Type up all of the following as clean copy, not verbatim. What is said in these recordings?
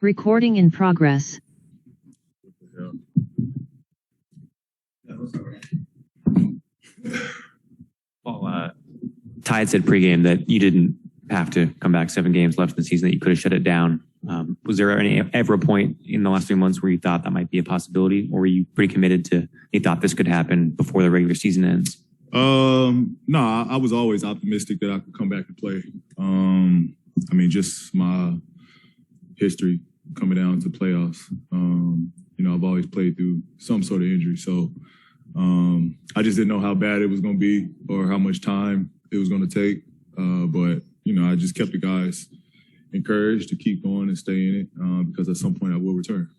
Recording in progress. Well, Ty had said pregame that you didn't have to come back 7 games left in the season, that you could have shut it down. Was there ever a point in the last 3 months where you thought that might be a possibility, or were you pretty committed to, you thought this could happen before the regular season ends? No, I was always optimistic that I could come back and play. I mean, just my history coming down to playoffs. I've always played through some sort of injury. So I just didn't know how bad it was going to be or how much time it was going to take. But I just kept the guys encouraged to keep going and stay in it because at some point I will return.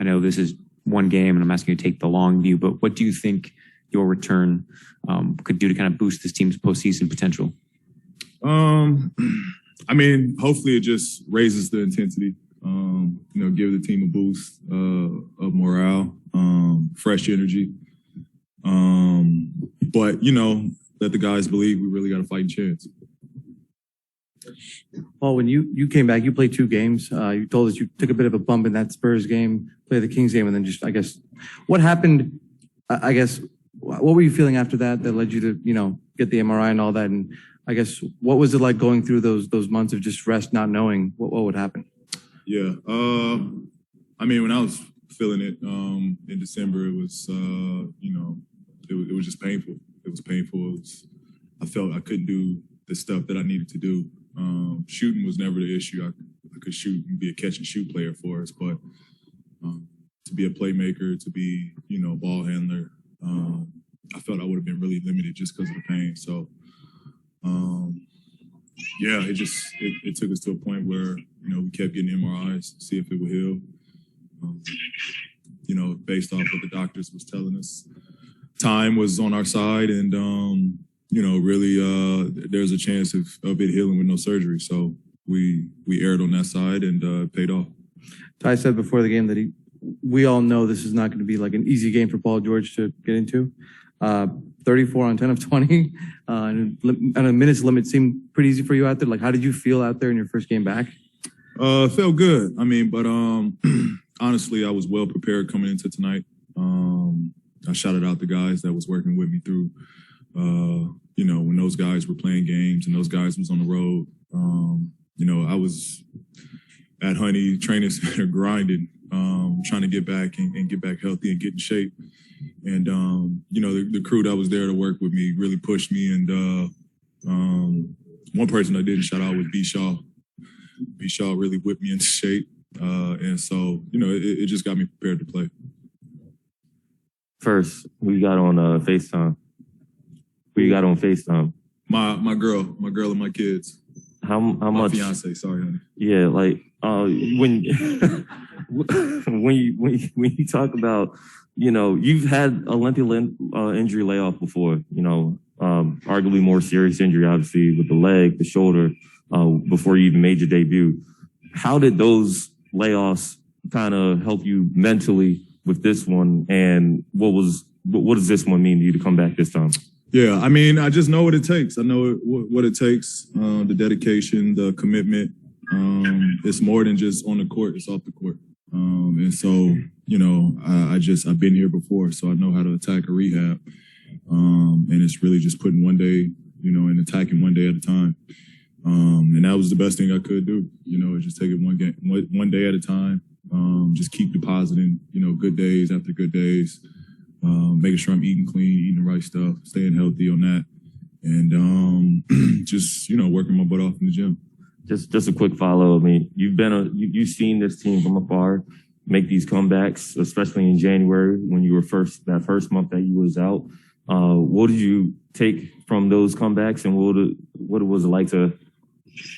I know this is one game and I'm asking you to take the long view, but what do you think your return could do to kind of boost this team's postseason potential? I mean, hopefully it just raises the intensity, give the team a boost of morale, fresh energy. But let the guys believe we really got a fighting chance. Paul, when you came back, you played 2 games. You told us you took a bit of a bump in that Spurs game, played the Kings game, and then just, I guess, what happened, what were you feeling after that led you to, get the MRI and all that? And I guess, what was it like going through those months of just rest, not knowing what would happen? Yeah. I mean, when I was feeling it in December, it was, it was just painful. It was painful. I felt I couldn't do the stuff that I needed to do. Shooting was never the issue. I could shoot and be a catch and shoot player for us, but to be a playmaker, to be, ball handler, I felt I would have been really limited just because of the pain. So, it took us to a point where, we kept getting MRIs to see if it would heal. Based off what the doctors was telling us, time was on our side, and really there's a chance of it healing with no surgery. So we erred on that side, and it paid off. Ty said before the game that we all know this is not going to be like an easy game for Paul George to get into. 34 on 10 of 20, and a minutes limit seemed pretty easy for you out there. Like, how did you feel out there in your first game back? It felt good. I mean, but honestly, I was well prepared coming into tonight. I shouted out the guys that was working with me through, when those guys were playing games and those guys was on the road. I was at Honey Training Center grinding, trying to get back and get back healthy and get in shape. And, the crew that was there to work with me really pushed me. And one person I didn't shout out was B. Shaw. B. Shaw really whipped me into shape. And so, it just got me prepared to play. First, we got on FaceTime. We got on FaceTime. My girl and my kids. How my much? Fiance, sorry, honey. Yeah, like when you talk about, you've had a lengthy injury layoff before. Arguably more serious injury, obviously, with the leg, the shoulder, before you even made your debut. How did those layoffs kind of help you mentally with this one? And what does this one mean to you to come back this time? Yeah, I mean, I just know what it takes. I know what it takes, the dedication, the commitment. It's more than just on the court, it's off the court. And so, I've been here before, so I know how to attack a rehab. And it's really just putting one day, and attacking one day at a time. And that was the best thing I could do, just take it one day at a time. Just keep depositing, good days after good days. Making sure I'm eating clean, eating the right stuff, staying healthy on that. And just, working my butt off in the gym. Just a quick follow. I mean, you've seen this team from afar make these comebacks, especially in January when you were that first month that you was out. What did you take from those comebacks, and what was it like to,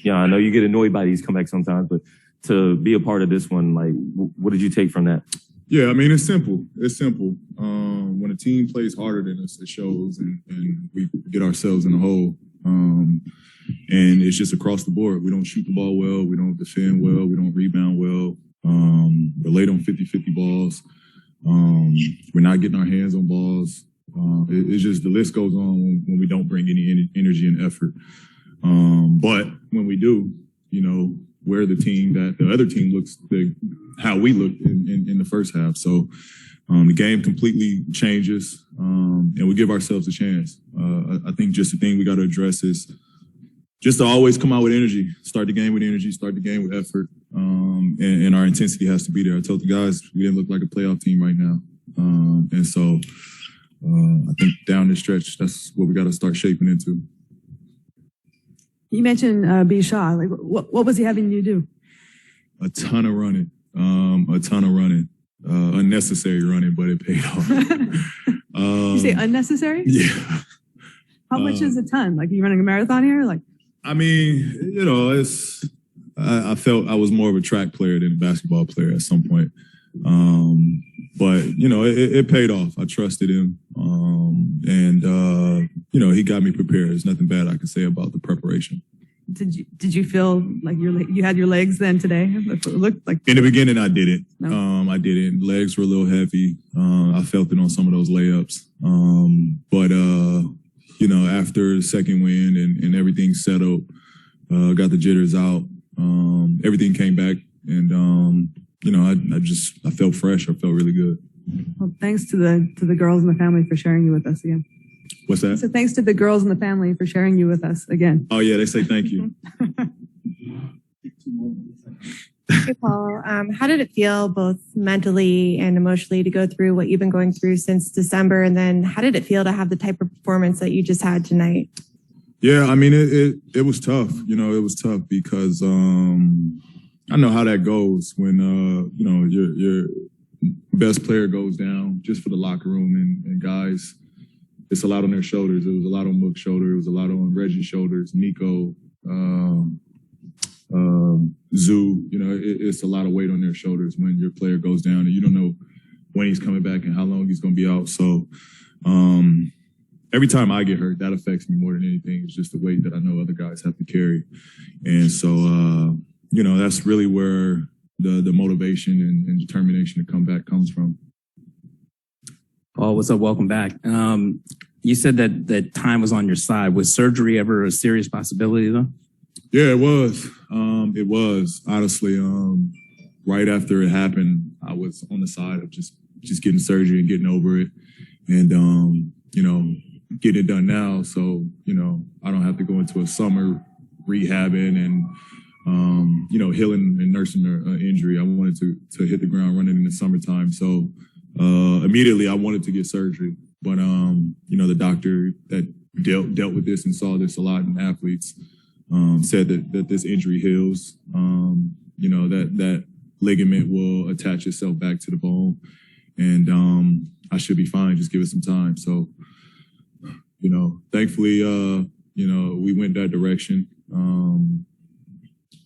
I know you get annoyed by these comebacks sometimes, but to be a part of this one, like, what did you take from that? Yeah, I mean, it's simple. It's simple. When a team plays harder than us, it shows, and we get ourselves in a hole. And it's just across the board. We don't shoot the ball well. We don't defend well. We don't rebound well. We're late on 50-50 balls. We're not getting our hands on balls. It's just, the list goes on when we don't bring any energy and effort. But when we do, we're the team that the other team looks how we looked in the first half. So the game completely changes, and we give ourselves a chance. I think just the thing we got to address is just to always come out with energy, start the game with energy, start the game with effort, and our intensity has to be there. I told the guys we didn't look like a playoff team right now, and so I think down the stretch, that's what we got to start shaping into. You mentioned B. Shaw. Like, what was he having you do? A ton of running, unnecessary running, but it paid off. You say unnecessary? Yeah. How much is a ton? Like, you running a marathon here? Like, I mean, you know, I felt I was more of a track player than a basketball player at some point. But, you know, it paid off. I trusted him. You know, he got me prepared. There's nothing bad I can say about the preparation. Did you feel like you had your legs then today? It looked like in the beginning I didn't. No? I didn't. Legs were a little heavy. I felt it on some of those layups. But you know, after the second win and everything settled, got the jitters out. Everything came back, and you know, I felt fresh. I felt really good. Well, thanks to the girls in the family for sharing you with us again. What's that? So thanks to the girls in the family for sharing you with us again. Oh yeah, they say thank you. Hey, Paul, how did it feel both mentally and emotionally to go through what you've been going through since December? And then how did it feel to have the type of performance that you just had tonight? Yeah, I mean, it was tough. You know, it was tough because I know how that goes when, you know, your best player goes down just for the locker room and guys. It's a lot on their shoulders. It was a lot on Mook's shoulders. It was a lot on Reggie's shoulders, Nico, Zoo. You know, it's a lot of weight on their shoulders when your player goes down and you don't know when he's coming back and how long he's going to be out. So every time I get hurt, that affects me more than anything. It's just the weight that I know other guys have to carry. And so, you know, that's really where the motivation and determination to come back comes from. Paul, what's up? Welcome back. You said that time was on your side. Was surgery ever a serious possibility, though? Yeah, it was. It was. Honestly, right after it happened, I was on the side of just getting surgery and getting over it and, you know, getting it done now. So, you know, I don't have to go into a summer rehabbing and, you know, healing and nursing an injury. I wanted to hit the ground running in the summertime. So, immediately I wanted to get surgery, but, you know, the doctor that dealt with this and saw this a lot in athletes, said that this injury heals, you know, that ligament will attach itself back to the bone and, I should be fine. Just give it some time. So, you know, thankfully, you know, we went that direction.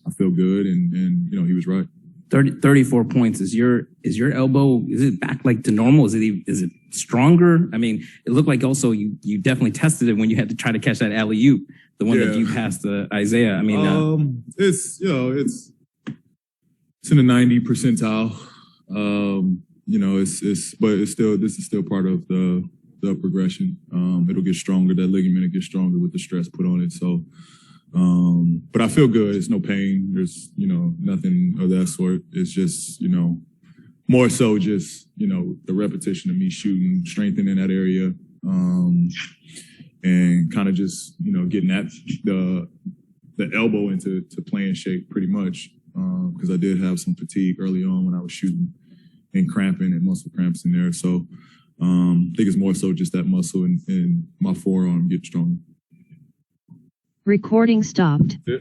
I feel good and, you know, he was right. 34 points. Is your elbow, is it back like to normal? Is it stronger? I mean, it looked like also you definitely tested it when you had to try to catch that alley-oop, the one that you passed to Isaiah. I mean, it's, you know, it's in the 90 percentile. You know, but this is still part of the progression. It'll get stronger. That ligament will get stronger with the stress put on it. So, but I feel good. It's no pain. There's, you know, nothing of that sort. It's just, you know, more so just, you know, the repetition of me shooting, strengthening that area, and kind of just, you know, getting that the elbow into playing shape pretty much, because I did have some fatigue early on when I was shooting and cramping and muscle cramps in there. So I think it's more so just that muscle and my forearm get stronger. Recording stopped. Yeah.